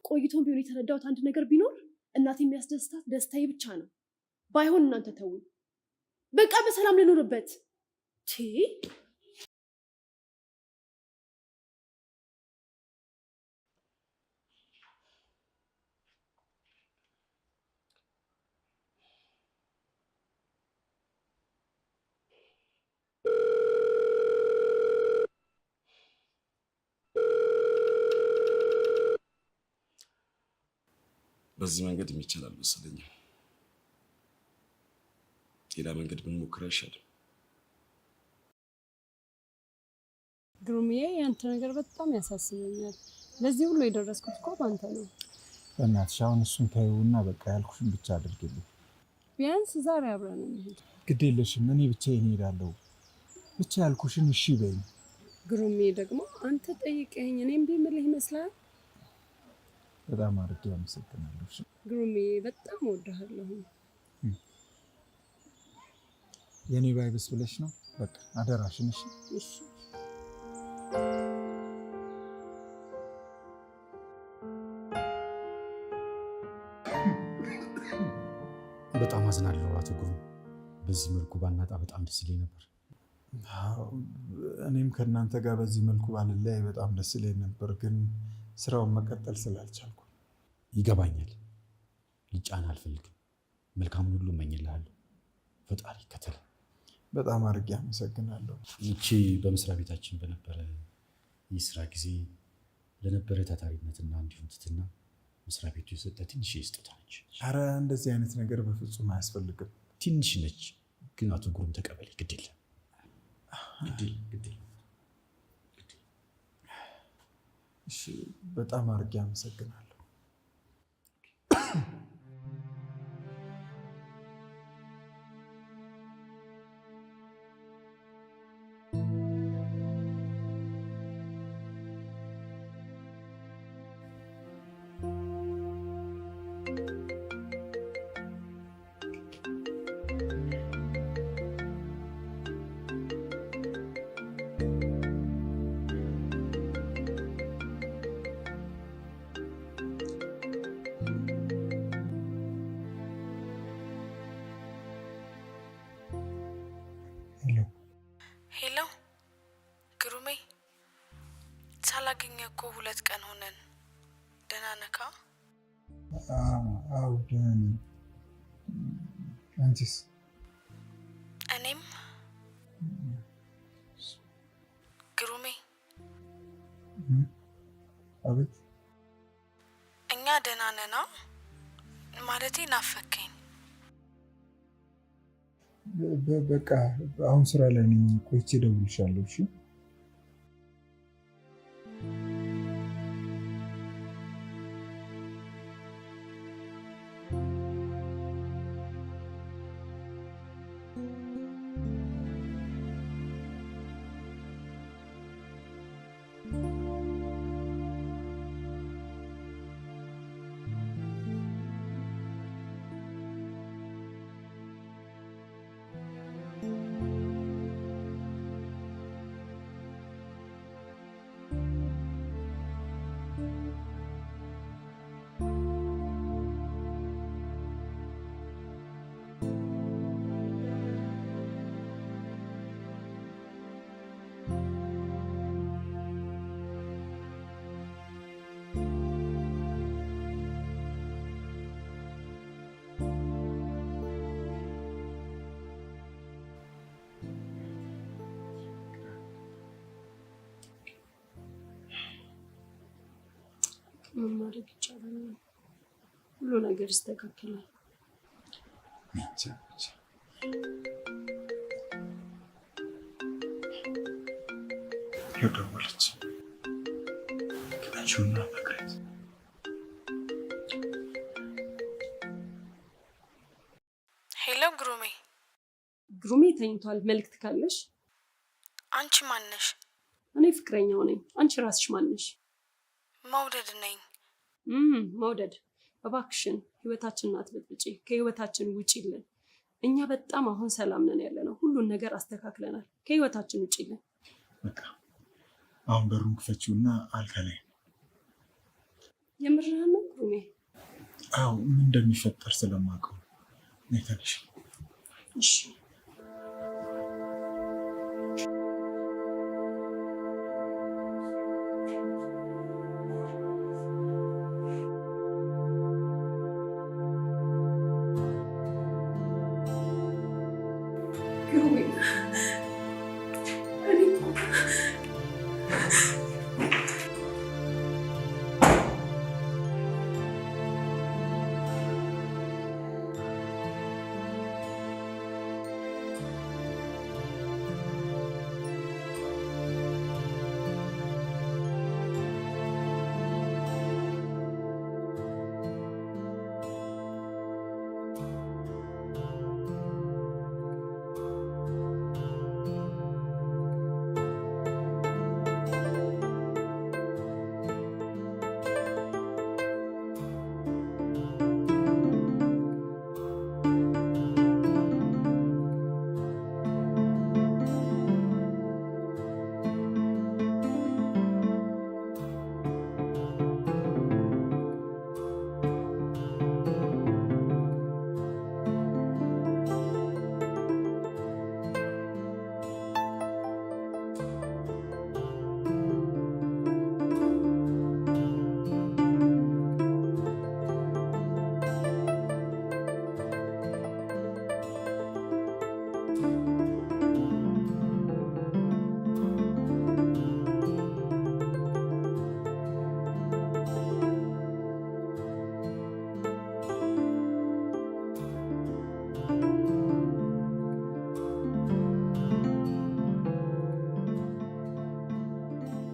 ቆይቶም ቢሆን የተረዳሁት አንድ ነገር ቢኖር እናቴ የሚያስደስታት ደስታዬ ብቻ ነው። ባይሆን እናንተ ተውኝ። በቃ በሰላም ልኖርበት። በዚህ መንገድ የሚቻል አልመሰለኝም። ሌላ መንገድ ብንሞክር አይሻልም? ግሩምዬ፣ ያንተ ነገር በጣም ያሳስበኛል። ለዚህ ሁሉ የደረስኩት እኮ ባንተ ነው። በእናትሽ አሁን እሱን ተይውና በቃ ያልኩሽን ብቻ አድርጊልኝ። ቢያንስ ዛሬ አብረን እንሂድ። ግድ የለሽም፣ እኔ ብቻዬን እሄዳለሁ። ብቻ ያልኩሽን እሺ በይኝ። ግሩምዬ፣ ደግሞ አንተ ጠይቀኝ እኔ እምቢ የምልህ ይመስላል? በጣም አድርጌ አመሰግናለሁ። ግሩምዬ፣ በጣም እወድሃለሁ። የኔ ባይብስ ብለሽ ነው። በቃ አደራሽን። እሺ እሺ። በጣም አዝናለሁ አቶ ጉሩ። በዚህ መልኩ ባናጣ በጣም ደስ ይለኝ ነበር። እኔም ከእናንተ ጋር በዚህ መልኩ ባልለያይ በጣም ደስ ይለኝ ነበር፣ ግን ስራውን መቀጠል ስላልቻልኩ። ይገባኛል። ልጫን አልፈልግም። መልካሙን ሁሉ እመኝልሃለሁ። ፈጣሪ ይከተል። በጣም አድርጌ አመሰግናለሁ። ይቺ በመስሪያ ቤታችን በነበረ የስራ ጊዜ ለነበረ ታታሪነትና እንዲሁም ትትና መስሪያ ቤቱ የሰጠ ትንሽ ስጦታ ነች። አረ እንደዚህ አይነት ነገር በፍጹም አያስፈልግም። ትንሽ ነች፣ ግን አቶ ጉሩም ተቀበል። ግድ የለም ግድ የለም። እሺ፣ በጣም አድርጌ አመሰግናለሁ። ሄሎ ግሩሜ፣ ሳላገኘ እኮ 2 ቀን ሆነን። ደህና ነካ? አዎ ደህና ነኝ። አንቺስ? እኔም አቤት። እኛ ደህና ነን ማለቴ ናፈከኝ። በቃ አሁን ስራ ላይ ነኝ፣ ቆይቼ እደውልልሻለሁ። እሺ ምን ማድረግ ይቻላል? ሁሉ ነገር ይስተካከላል። ደወለች። ግዳችሁና መቅረት ሄሎ ግሩሜ። ግሩሜ ተኝቷል። መልእክት ካለሽ? አንቺ ማነሽ? እኔ ፍቅረኛው ነኝ። አንቺ ራስሽ ማነሽ? መውደድ ነኝ። መውደድ፣ እባክሽን ህይወታችንን አትበጥብጪ። ከህይወታችን ውጪልን። እኛ በጣም አሁን ሰላም ነን ያለነው። ሁሉን ነገር አስተካክለናል። ከህይወታችን ውጪልን። በቃ አሁን በሩን ክፈችውና አልጋ ላይ። የምርህን ነው ግሩሜ? አዎ፣ ምን እንደሚፈጠር ስለማውቀው ነይ ተነሽ። እሺ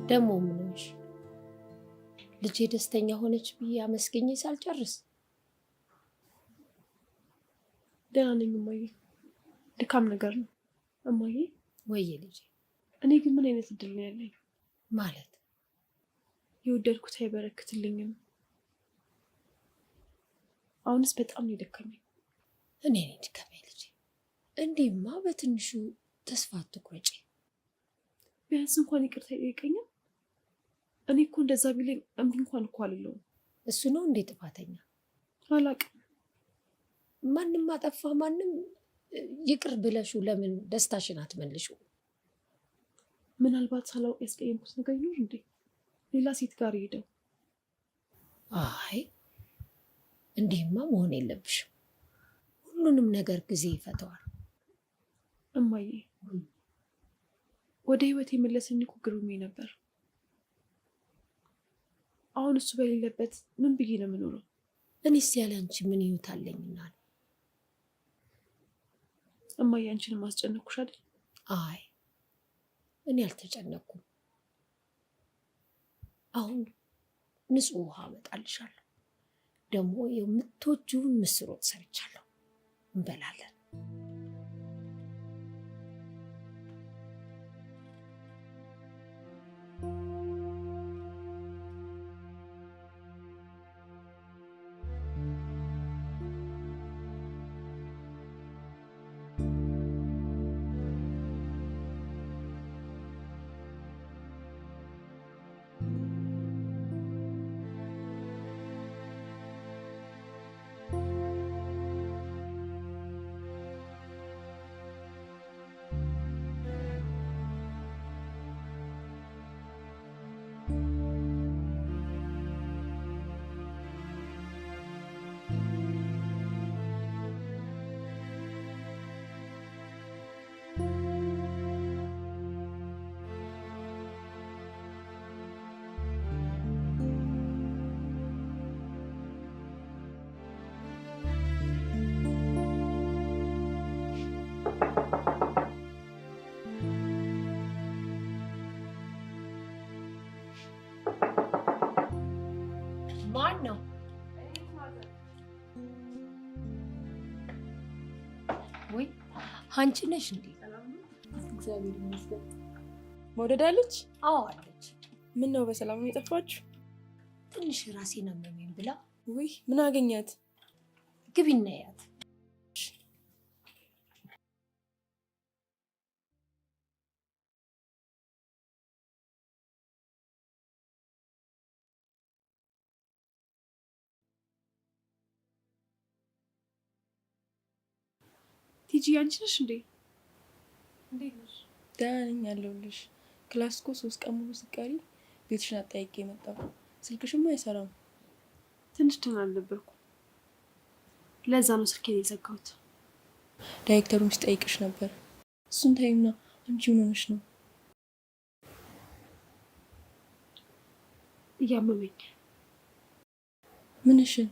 ደግሞ ምን ሆንሽ? ልጄ ደስተኛ ሆነች ብዬ አመስገኝ ሳልጨርስ። ደህና ነኝ እማዬ። ድካም ነገር ነው እማዬ። ወይዬ ልጄ። እኔ ግን ምን አይነት እድል ነው ያለኝ? ማለት የወደድኩት አይበረክትልኝም። አሁንስ በጣም ነው የደከመኝ። እኔ ነኝ ድከመኝ ልጄ። እንዲህማ በትንሹ ተስፋ አትቁረጪ። ቢያንስ እንኳን ይቅርታ ይጠይቀኛል። እኔ እኮ እንደዛ ቢለኝ እምቢ እንኳን እኮ አልለውም። እሱ ነው እንዴ ጥፋተኛ? አላቅም። ማንም አጠፋ ማንም ይቅር ብለሹ ለምን ደስታሽን አትመልሹ? ምናልባት ሳላውቅ ያስቀየምኩት ነገር ይኖር እንዴ? ሌላ ሴት ጋር ሄደው? አይ እንዲህማ መሆን የለብሽም። ሁሉንም ነገር ጊዜ ይፈተዋል። እማዬ ወደ ህይወት የመለሰኝ እኮ ግሩሜ ነበር። አሁን እሱ በሌለበት ምን ብዬ ነው የምኖረው? እኔስ ያለ አንቺ ምን ህይወት አለኝና ነው? እማዬ አንቺንም አስጨነኩሽ አይደል? አይ እኔ አልተጨነኩም። አሁን ንጹህ ውሃ አመጣልሻለሁ። ደግሞ የምትወጂውን ምስር ወጥ ሰርቻለሁ፣ እንበላለን። ማን ነው? ወይ አንቺ ነሽ እንዴ? እግዚአብሔር ይመስገን። መውደድ አለች? አዎ አለች። ምን ነው በሰላም ነው የጠፋችሁ? ትንሽ ራሴን አመመኝ ብላ። ውይ ምን አገኛት? ግቢና ያት። ቲጂ አንቺ ነሽ እንዴ? እንዴት ነሽ? ደህና ነኝ አለሁልሽ። ክላስ እኮ 3 ቀን ሙሉ ስቀሪ ቤትሽን አጠያይቄ የመጣሁ። ስልክሽማ አይሰራም። ትንሽ ደህና አልነበርኩም። ለዛ ነው ስልኬን የዘጋሁት። ዳይሬክተሩን ሲጠይቅሽ ነበር። እሱን ታዩና አንቺ ምን ሆነሽ ነው? እያመመኝ። ምንሽን?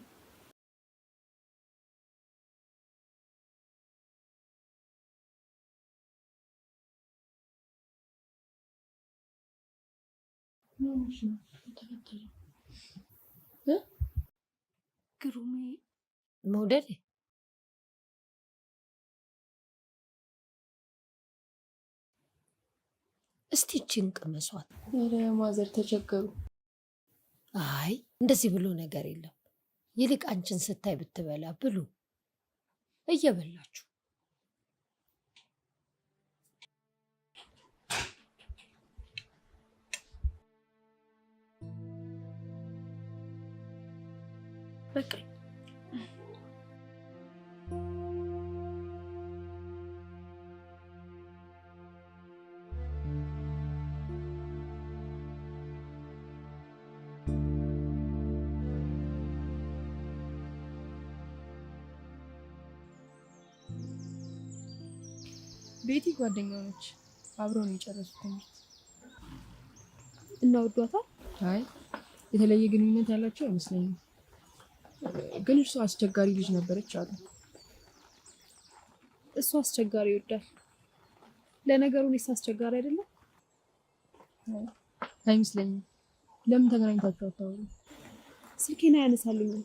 ግሩሜ መውደድ እስቲ እቺን ቅመሷት። ኧረ ማዘር ተቸገሩ። አይ እንደዚህ ብሎ ነገር የለም። ይልቅ አንቺን ስታይ ብትበላ ብሉ። እየበላችሁ በቃ ቤቲ ጓደኛው ነች። አብረው ነው የጨረሱት ትምህርት። እና ወዷታል? አይ የተለየ ግንኙነት ያላቸው አይመስለኝም። ግን እርሷ አስቸጋሪ ልጅ ነበረች አሉ። እሱ አስቸጋሪ ይወዳል። ለነገሩ እኔስ አስቸጋሪ አይደለም? አይመስለኝም። ለምን ተገናኝታችሁ አታወሩ? ስልኬን አያነሳልኝም።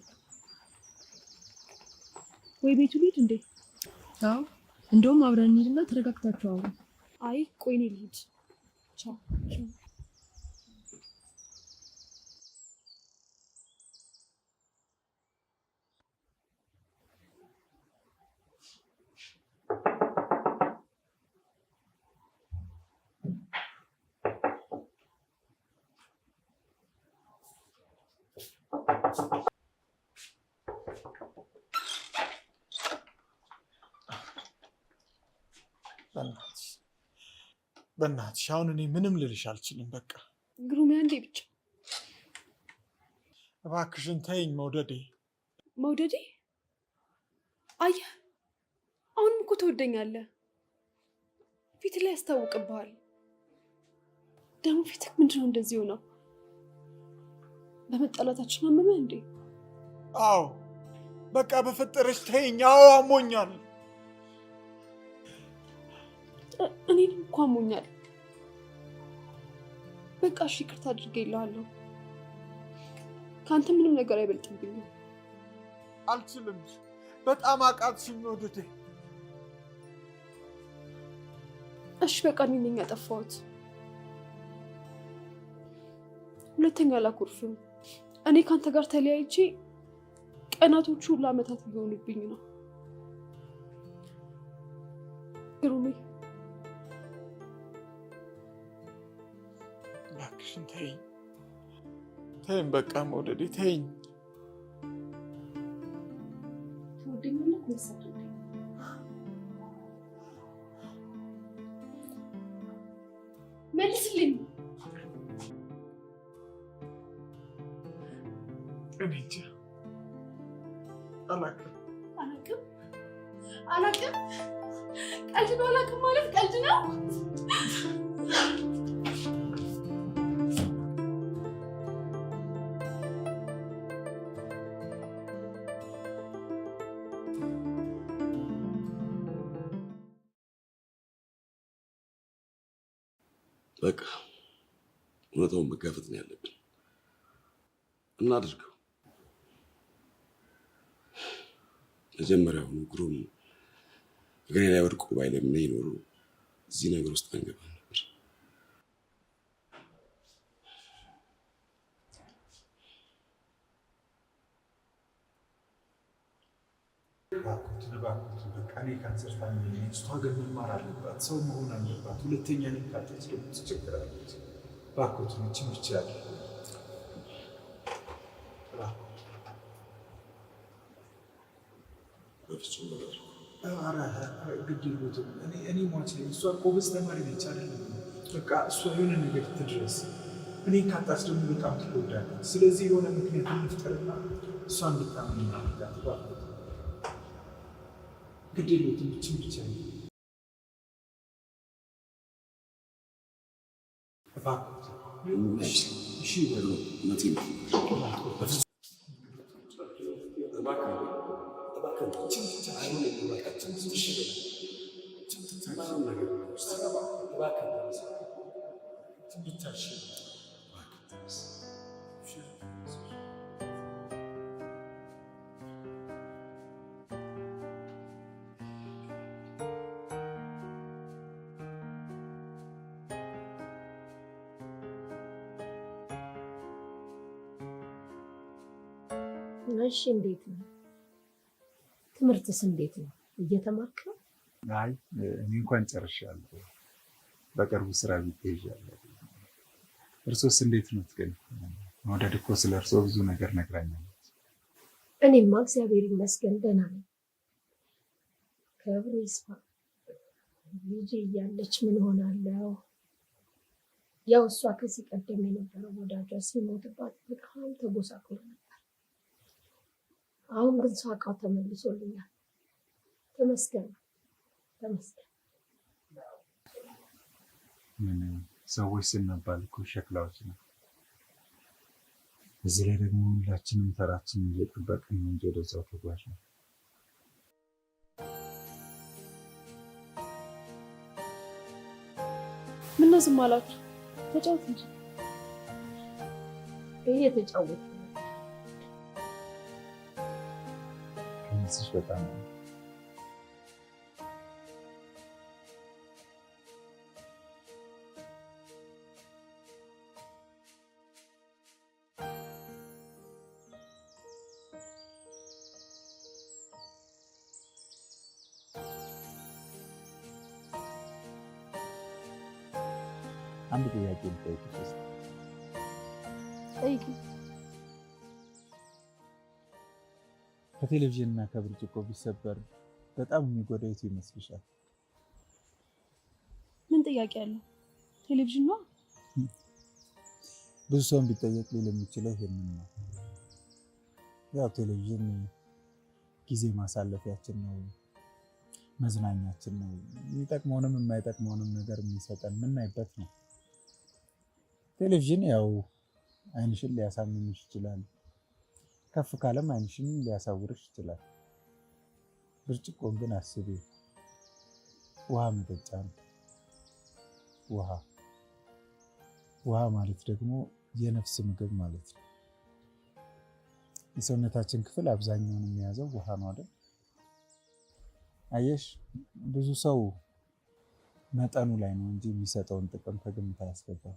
ወይ ቤቱ ልሂድ እንዴ? አዎ እንደውም አብረን እንሂድና ተረጋግታችሁ አውሩ። አይ ቆይ እኔ ልሂድ። ቻው። በእናትሽ አሁን እኔ ምንም ልልሽ አልችልም። በቃ ግሩሜ አንዴ ብቻ እባክሽን ተይኝ መውደዴ። መውደዴ? አየህ አሁንም እኮ ትወደኛለህ። ፊት ላይ ያስታውቅብሃል። ደግሞ ፊትህ ምንድን ነው እንደዚህ ሆነው? በመጣላታችን አመመህ እንዴ? አዎ በቃ በፈጠረች ተይኝ። አዎ አሞኛል። እኔንም እኮ አሞኛል። በቃ እሺ ይቅርታ አድርጌልሃለሁ። ከአንተ ምንም ነገር አይበልጥብኝም። አልችልም። በጣም አቃትሽኝ ወደቴ። እሺ በቃ እኔ ነኝ ያጠፋሁት። ሁለተኛ አላኮርፍም። እኔ ከአንተ ጋር ተለያይቼ ቀናቶቹ ሁሉ ዓመታት ሊሆኑብኝ ነው። ግሩሜ እባክሽን ተይኝ፣ ተይኝ በቃ መውደዴ ተይኝ። ትወደኛለህ ወይስ አትወደኝም? መልስልኝ። እኔ እንጃ አላውቅም። አላውቅም ቀልድ ነው። አላውቅም ማለት ቀልድ ነው። በቃ እውነታውን መጋፈጥ ነው ያለብን። እናድርገው። መጀመሪያውኑ ግሩም እግሬ ላይ ወድቆ ባይለምነኝ ኖሮ እዚህ ነገር ውስጥ አንገባ ነበር። እባክዎትን በቃ እኔ ካንሰር ታምሜ እሷ ግን መማር አለባት፣ ሰው መሆን አለባት። ሁለተኛ እኔ ካለች ደግሞ ትቸገራለች። እባክዎትን ይህችን ብቻ ያለ በፍጹም ነገር ግድ የለዎትም። እኔ ሟች ነኝ። እሷ ጎበዝ ተማሪ ነች አይደለም? በቃ እሷ የሆነ ነገር ትድረስ። እኔ ካጣች ደግሞ በጣም ትጎዳለች። ስለዚህ የሆነ ምክንያት እንፍጠርና እሷ እንድታምን እናድርጋት። እባክዎትን ግድ የለዎትም። ይህችን ብቻ እባክዎትን እሺ በሉ። እሺ እንዴት ነው ትምህርትስ? እንዴት ነው እየተማርክ ነው? አይ እኔ እንኳን ጨርሻለሁ። በቅርቡ ስራ ይይዣለሁ። እርሶስ እንዴት ነው? ግን መውደድ እኮ ስለ እርሶ ብዙ ነገር ነግራኛለች። እኔማ እግዚአብሔር ይመስገን ደህና ነኝ። ክብሩ ይስፋ። ልጄ እያለች ምን ሆናለሁ? ያው እሷ ከዚህ ቀደም የነበረው ወዳጇ ሲሞትባት በጣም ተጎሳቅሎ ነበር። አሁን ግን ሳቃው ተመልሶልኛል። ተመስገን ተመስገን። ምን ሰዎች ስንባል እኮ ሸክላዎች ነው። እዚህ ላይ ደግሞ ሁላችንም ተራችንን እየጠበቅን ነው እንጂ ወደዛው ተጓዥ ነው። ምነው ዝም አላችሁ? ተጫወት እንጂ። እየተጫወቱ ነው። ከእነዚህ በጣም ነው አንድ ጥያቄ ልጠይቅሽ እስኪ። ጠይቂ። ከቴሌቪዥን እና ከብርጭቆ ቢሰበር በጣም የሚጎዳው የቱ ይመስልሻል? ምን ጥያቄ አለው? ቴሌቪዥን ነው። ብዙ ሰውን ቢጠየቅ ሊል የሚችለው ይሄንን ነው። ያው ቴሌቪዥን ጊዜ ማሳለፊያችን ነው፣ መዝናኛችን ነው። የሚጠቅመውንም የማይጠቅመውንም ነገር የሚሰጠን የምናይበት ነው። ቴሌቪዥን ያው አይንሽን ሊያሳምምሽ ይችላል። ከፍ ካለም አይንሽን ሊያሳውርሽ ይችላል። ብርጭቆን ግን አስቢ፣ ውሃ መጠጫ ነው። ውሃ ማለት ደግሞ የነፍስ ምግብ ማለት ነው። የሰውነታችን ክፍል አብዛኛውን የሚያዘው ውሃ ነው አይደል? አየሽ፣ ብዙ ሰው መጠኑ ላይ ነው እንጂ የሚሰጠውን ጥቅም ከግምት አያስገባም።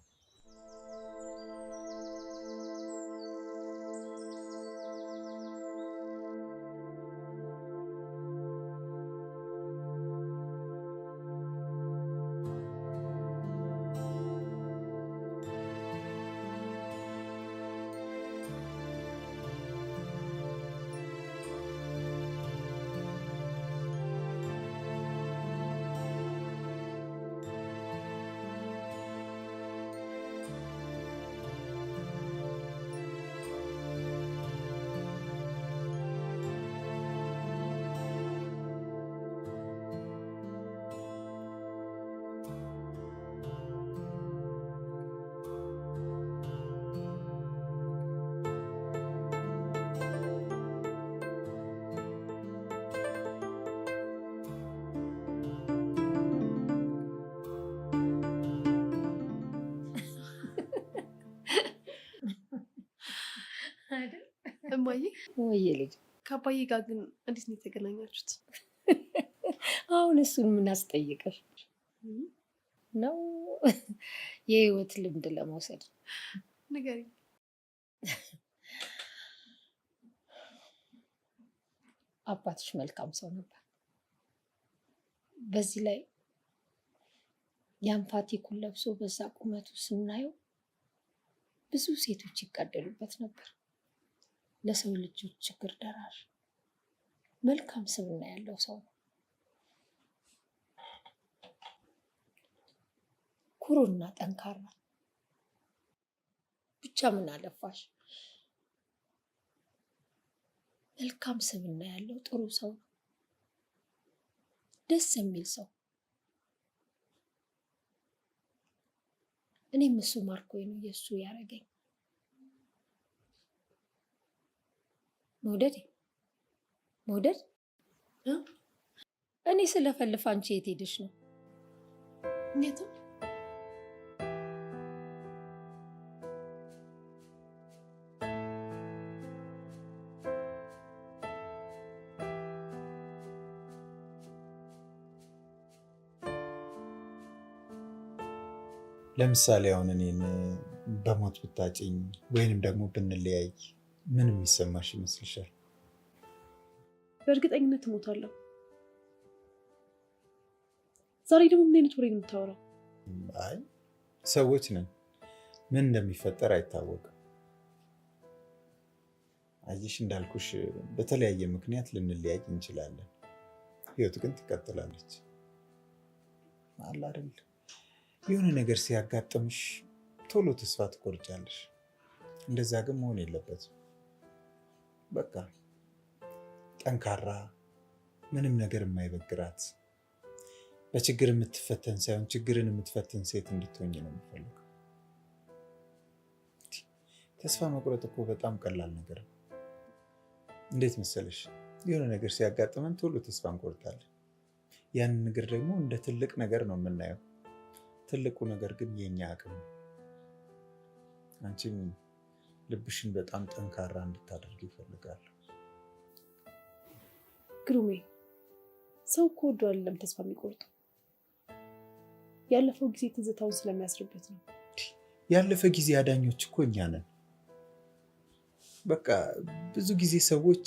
እማዬ ወይ ልጅ ከአባዬ ጋር ግን እንዴት ነው የተገናኛችሁት? አሁን እሱን ምን አስጠይቀሽ ነው? የህይወት ልምድ ለመውሰድ ንገሪኝ። አባትሽ መልካም ሰው ነበር። በዚህ ላይ የአምፓቲኩን ለብሶ በዛ ቁመቱ ስናየው ብዙ ሴቶች ይጋደሉበት ነበር። ለሰው ልጆች ችግር ደራሽ መልካም ስብዕና ያለው ሰው ነው። ኩሩና ጠንካራ፣ ብቻ ምን አለፋሽ መልካም ስብዕና ያለው ጥሩ ሰው ነው። ደስ የሚል ሰው። እኔም እሱ ማርኮኝ ነው የእሱ ያደረገኝ። መውደድ እኔ ስለፈልፍ አንቺ የት ሄደሽ ነው? የትም። ለምሳሌ አሁን እኔን በሞት ብታጭኝ ወይንም ደግሞ ብንለያይ ምን የሚሰማሽ ይመስልሻል? በእርግጠኝነት እሞታለሁ። ዛሬ ደግሞ ምን አይነት ወሬ ነው የምታወራው? አይ ሰዎች ነን፣ ምን እንደሚፈጠር አይታወቅም። አየሽ፣ እንዳልኩሽ በተለያየ ምክንያት ልንለያይ እንችላለን። ህይወት ግን ትቀጥላለች አለ አይደል? የሆነ ነገር ሲያጋጥምሽ ቶሎ ተስፋ ትቆርጫለሽ። እንደዛ ግን መሆን የለበትም። በቃ ጠንካራ፣ ምንም ነገር የማይበግራት፣ በችግር የምትፈተን ሳይሆን ችግርን የምትፈትን ሴት እንድትሆኝ ነው የምፈልገው። ተስፋ መቁረጥ እኮ በጣም ቀላል ነገር ነው። እንዴት መሰለሽ፣ የሆነ ነገር ሲያጋጥመን ቶሎ ተስፋ እንቆርጣለን። ያንን ነገር ደግሞ እንደ ትልቅ ነገር ነው የምናየው። ትልቁ ነገር ግን የኛ አቅም ነው። አንቺም ልብሽን በጣም ጠንካራ እንድታደርግ ይፈልጋል። ግሩሜ፣ ሰው እኮ ወዶ አይደለም ተስፋ የሚቆርጠው፣ ያለፈው ጊዜ ትዝታውን ስለሚያስርበት ነው። ያለፈ ጊዜ አዳኞች እኮ እኛ ነን። በቃ ብዙ ጊዜ ሰዎች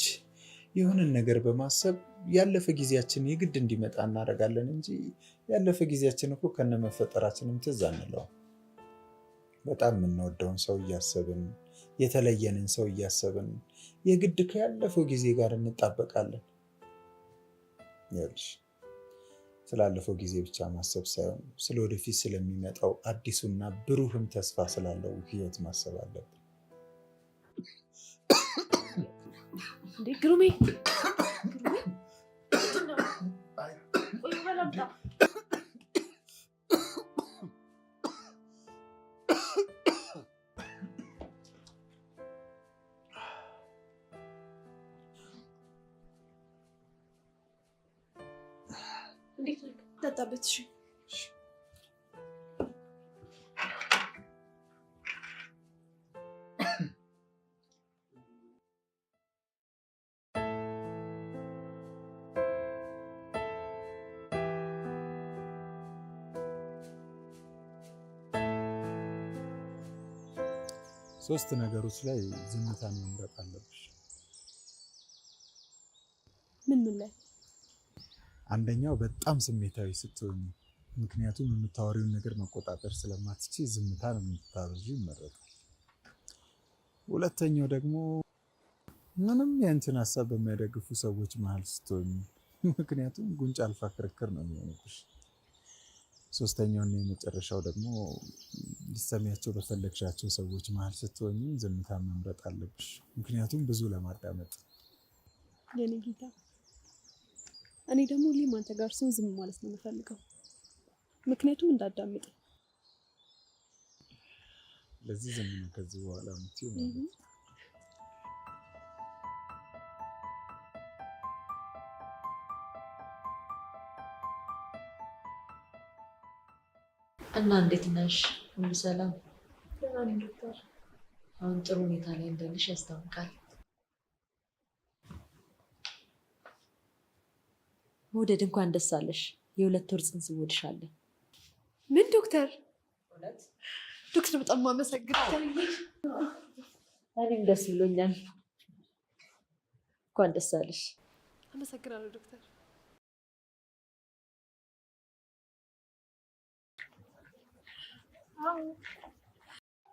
የሆነን ነገር በማሰብ ያለፈ ጊዜያችን የግድ እንዲመጣ እናደርጋለን እንጂ ያለፈ ጊዜያችን እኮ ከነመፈጠራችንም ትዝ አንለውም። በጣም የምንወደውን ሰው እያሰብን፣ የተለየንን ሰው እያሰብን የግድ ከያለፈው ጊዜ ጋር እንጣበቃለን። ይኸውልሽ፣ ስላለፈው ጊዜ ብቻ ማሰብ ሳይሆን ስለ ወደፊት ስለሚመጣው አዲሱና ብሩህም ተስፋ ስላለው ህይወት ማሰብ አለብን። እንዴ ግሩሜ፣ ጠጣበት። እሺ ሶስት ነገሮች ላይ ዝምታን መምረጥ አለብሽ። ምን ላይ? አንደኛው በጣም ስሜታዊ ስትሆኝ፣ ምክንያቱም የምታወሪውን ነገር መቆጣጠር ስለማትች ዝምታን የምታበዙ ይመረጣል። ሁለተኛው ደግሞ ምንም ያንቺን ሀሳብ በሚያደግፉ ሰዎች መሀል ስትሆኝ፣ ምክንያቱም ጉንጭ አልፋ ክርክር ነው የሚሆንብሽ። ሶስተኛውና የመጨረሻው ደግሞ ሊሰሚያቸው በፈለግሻቸው ሰዎች መሀል ስትሆኝ ዝምታን መምረጥ አለብሽ፣ ምክንያቱም ብዙ ለማዳመጥ። የኔ ጌታ፣ እኔ ደግሞ ሁሌም አንተ ጋር ስሆን ዝም ማለት ነው የምፈልገው፣ ምክንያቱም እንዳዳምጥ። ለዚህ ዝም ነው ከዚህ በኋላ የምትይው ማለት ነው። እና እንዴት ነሽ? ሁሉ ሰላም? ደህና ነኝ ዶክተር። አሁን ጥሩ ሁኔታ ላይ እንዳለሽ ያስታውቃል። መውደድ እንኳን ደስ አለሽ። የ2 ወር ጽንስ ወድሻለሁ። ምን ዶክተር? ዶክተር በጣም አመሰግናለሁ። እኔም ደስ ብሎኛል። እንኳን ደስ አለሽ። አመሰግናለሁ ዶክተር።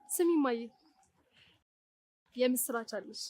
ስሚ ማየ፣ የምስራች አለሽ።